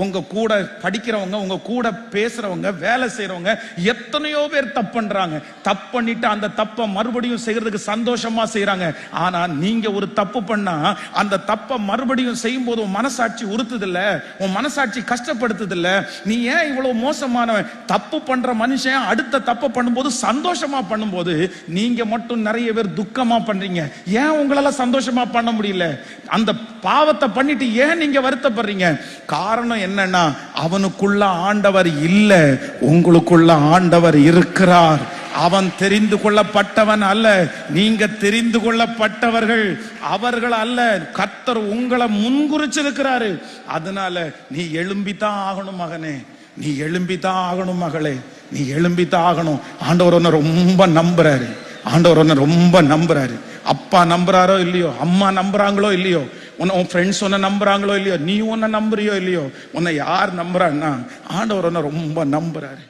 உங்க கூட படிக்கிறவங்க, உங்க கூட பேசுறவங்க, வேலை செய்யறவங்க எத்தனையோ பேர் தப்பு பண்றாங்க. தப்பு பண்ணிட்டு அந்த தப்பை மறுபடியும் செய்யறதுக்கு சந்தோஷமா செய்யறாங்க. ஆனா நீங்க ஒரு தப்பு பண்ணா அந்த தப்பை மறுபடியும் செய்யும் போது உன் மனசாட்சி உறுத்துது இல்ல, உன் மனசாட்சி கஷ்டப்படுத்துது இல்ல. நீ ஏன் இவ்வளவு மோசமானவன்? தப்பு பண்ற மனுஷன் அடுத்த தப்பு பண்ணும்போது சந்தோஷமா பண்ணும்போது நீங்க மட்டும் நிறைய பேர் துக்கமா பண்றீங்க. ஏன் உங்களால சந்தோஷமா பண்ண முடியல? அந்த பாவத்தை பண்ணிட்டு ஏன் நீங்க வருத்தப்படுறீங்க? காரணம் என்னன்னா, அவனுக்குள்ள ஆண்டவர் இல்ல, உங்களுக்குள்ள ஆண்டவர் இருக்கிறார். அவன் தெரிந்து கொள்ளப்பட்டவன் அல்ல, நீங்க தெரிந்து கொள்ளப்பட்டவர்கள். அவர்கள் அல்ல, கர்த்தர் உங்களை முன்குறிச்சிருக்கிறாரு. அதனால நீ எழும்பித்தான் ஆகணும் மகனே, நீ எழும்பித்தான் ஆகணும் மகளே, நீ எழும்பித்தான் ஆகணும். ஆண்டவர் உன்னை ரொம்ப நம்புறாரு, ஆண்டவர் உன்னை ரொம்ப நம்புறாரு. அப்பா நம்புறாரோ இல்லையோ, அம்மா நம்புறாங்களோ இல்லையோ, உன் ஃப்ரெண்ட்ஸ் உன்னை நம்புறாங்களோ இல்லையோ, நீ உன்னை நம்புறியோ இல்லையோ, உன்னை யார் நம்புறான்னா ஆண்டவர் உன்னை ரொம்ப நம்புறாரு.